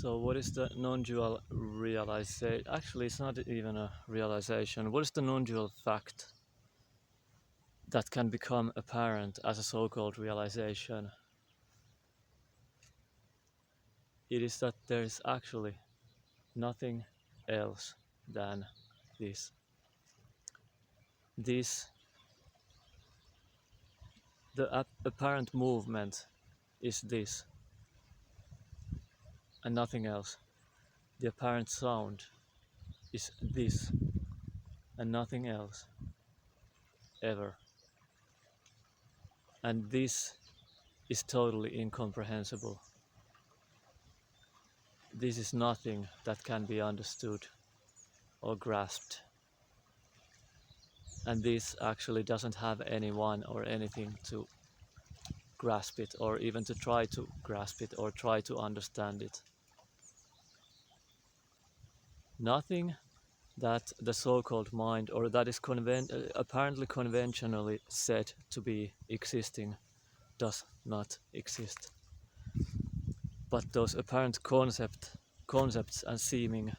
So what is the non-dual realization? Actually, it's not even a realization. What is the non-dual fact that can become apparent as a so-called realization? It is that there is actually nothing else than this. The apparent movement is this and nothing else. The apparent sound is this and nothing else ever. And this is totally incomprehensible. This is nothing that can be understood or grasped. And this actually doesn't have anyone or anything to grasp it, or even to try to grasp it or try to understand it. Nothing that the so-called mind, or that is apparently conventionally said to be existing, does not exist. But those apparent concepts and seeming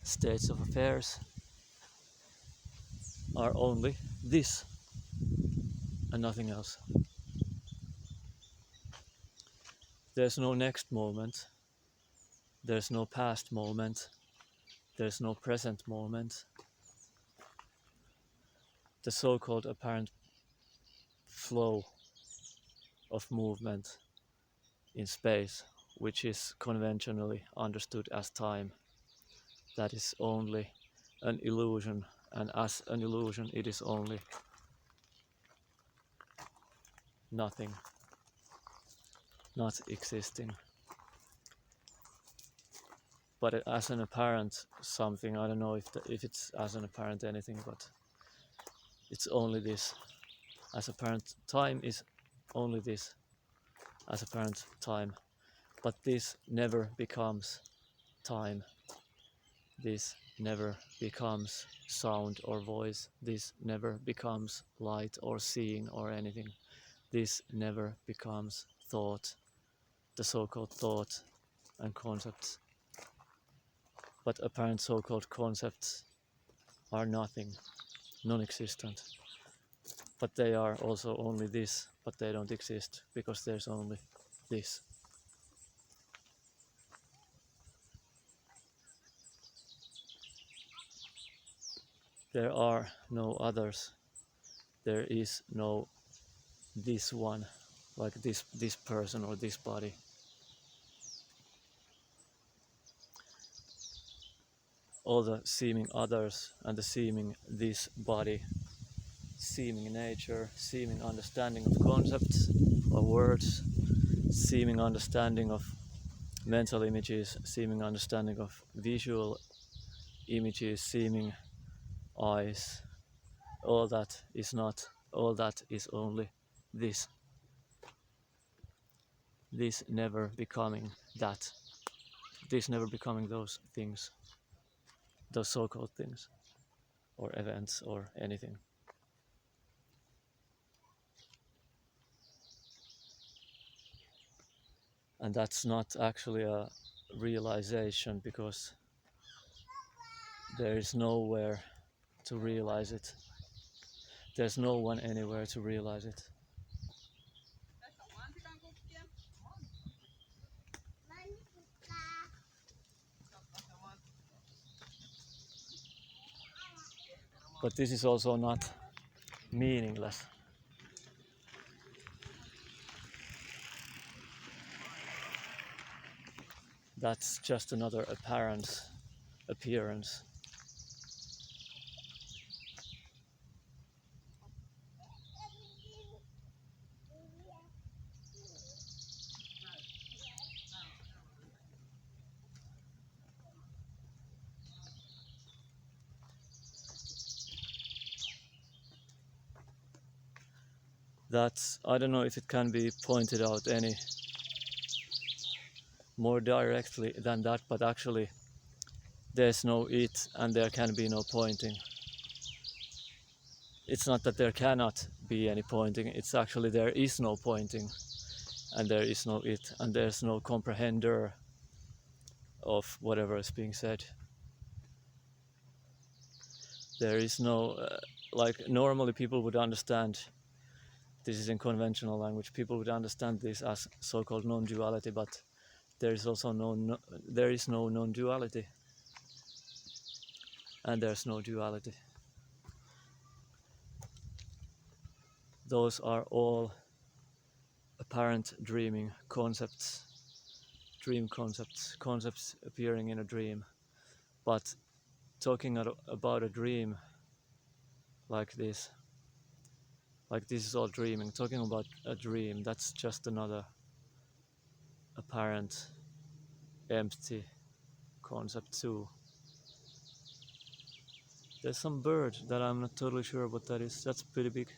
states of affairs are only this and nothing else. There's no next moment, there's no past moment, there's no present moment. The so-called apparent flow of movement in space, which is conventionally understood as time, that is only an illusion, and as an illusion it is only nothing, not existing. But as an apparent something, I don't know if it's as an apparent anything, but it's only this. As apparent time is only this, as apparent time. But this never becomes time. This never becomes sound or voice. This never becomes light or seeing or anything. This never becomes thought, the so-called thought and concepts. But apparent so-called concepts are nothing, non-existent. But they are also only this, but they don't exist because there's only this. There are no others. There is no this one, like this person or this body. All the seeming others and the seeming this body, seeming nature, seeming understanding of concepts or words, seeming understanding of mental images, seeming understanding of visual images, seeming eyes, all that is not, all that is only this. This never becoming that. This never becoming those things, those so-called things, or events, or anything. And that's not actually a realization, because there is nowhere to realize it. There's no one anywhere to realize it. But this is also not meaningless. That's just another appearance. That's, I don't know if it can be pointed out any more directly than that, but actually there's no it and there can be no pointing. It's not that there cannot be any pointing, it's actually there is no pointing, and there is no it, and there's no comprehender, of whatever is being said. There is no like normally people would understand, this is in conventional language, people would understand this as so-called non-duality, but there is also there is no non-duality, and there's no duality. Those are all apparent dreaming concepts, dream concepts, concepts appearing in a dream. But talking about a dream like this is all dreaming. Talking about a dream, that's just another apparent empty concept too. There's some bird that I'm not totally sure what that is. That's pretty big.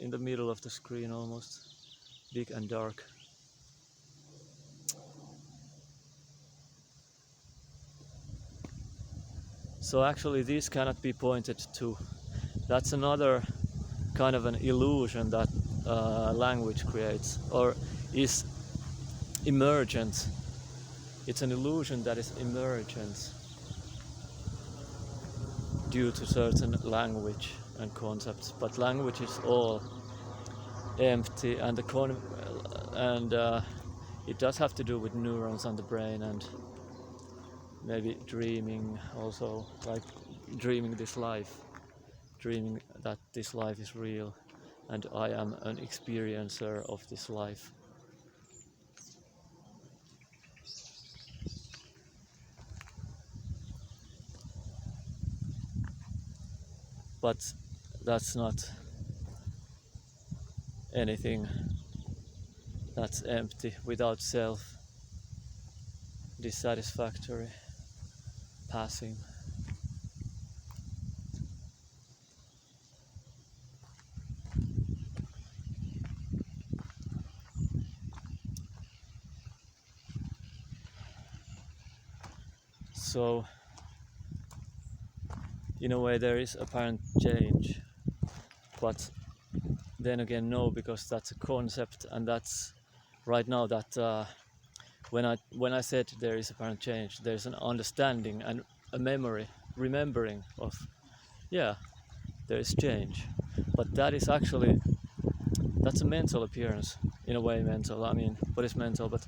In the middle of the screen almost. Big and dark. So actually these cannot be pointed to. That's another kind of an illusion that language creates, or is emergent. It's an illusion that is emergent due to certain language and concepts, but language is all empty, and it does have to do with neurons and the brain, and maybe dreaming also, like dreaming this life, dreaming that this life is real and I am an experiencer of this life. But that's not anything that's empty, without self, dissatisfactory, passing. So in a way there is apparent change, but then again no, because that's a concept, and that's right now that when I said there is apparent change, there's an understanding and a memory, remembering of, yeah, there is change, but that is actually, that's a mental appearance, in a way mental. I mean, what is mental, but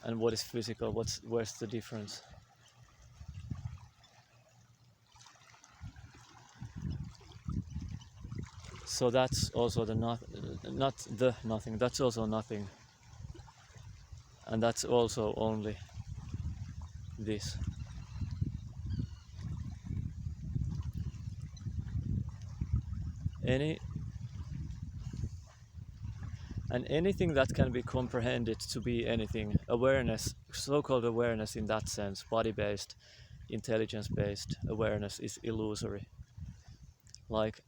and what is physical? Where's the difference? So that's also not the nothing. That's also nothing, and that's also only this. Anything that can be comprehended to be anything, awareness, so-called awareness in that sense, body-based, intelligence-based awareness, is illusory. Like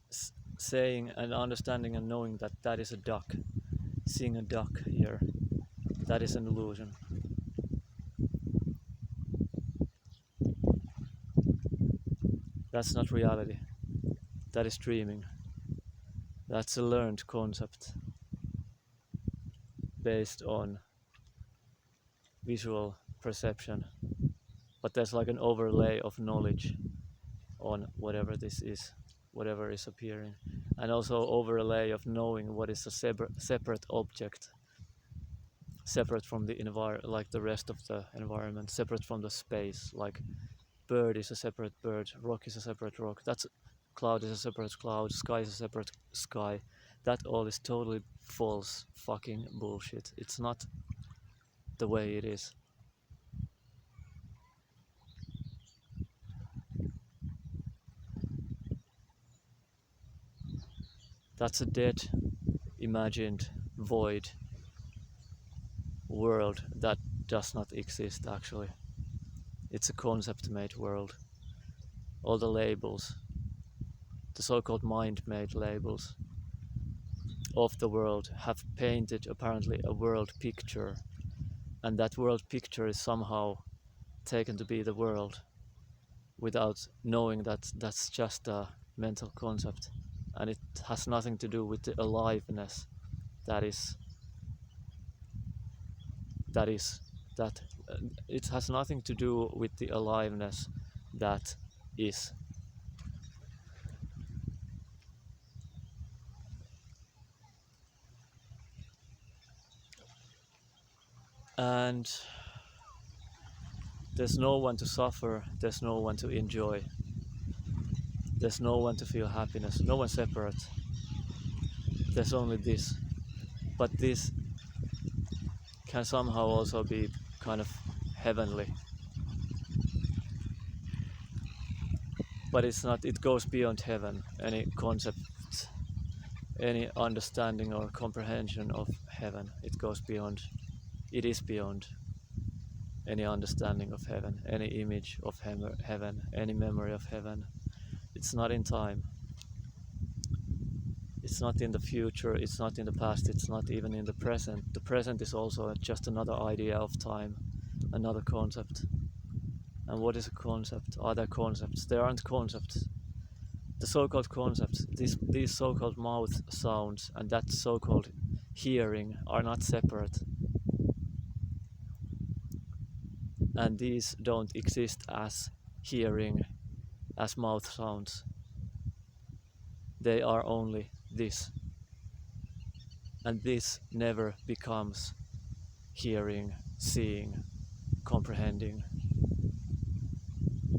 saying and understanding and knowing that that is a duck, seeing a duck here, that is an illusion. That's not reality. That is dreaming. That's a learned concept based on visual perception. But there's like an overlay of knowledge on whatever this is, whatever is appearing. And also overlay of knowing what is a separate object, separate from the like the rest of the environment, separate from the space. Like bird is a separate bird, rock is a separate rock, that's cloud is a separate cloud, sky is a separate sky. That all is totally false fucking bullshit. It's not the way it is. That's a dead, imagined, void world that does not exist actually. It's a concept-made world. All the labels, the so-called mind-made labels of the world, have painted apparently a world picture, and that world picture is somehow taken to be the world without knowing that that's just a mental concept, and it has nothing to do with the aliveness that is that it has nothing to do with the aliveness that is. And there's no one to suffer, there's no one to enjoy, there's no one to feel happiness, no one separate. There's only this. But this can somehow also be kind of heavenly. But it's not, it goes beyond heaven, any concept, any understanding or comprehension of heaven. It goes beyond, it is beyond any understanding of heaven, any image of heaven, any memory of heaven. It's not in time. It's not in the future, it's not in the past, it's not even in the present. The present is also just another idea of time, another concept. And what is a concept? Are there concepts? There aren't concepts. The so-called concepts, these so-called mouth sounds and that so-called hearing are not separate. And these don't exist as hearing, as mouth sounds. They are only this. And this never becomes hearing, seeing, comprehending.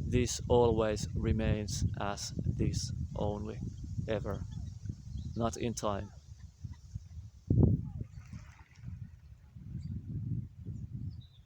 This always remains as this only, ever, not in time.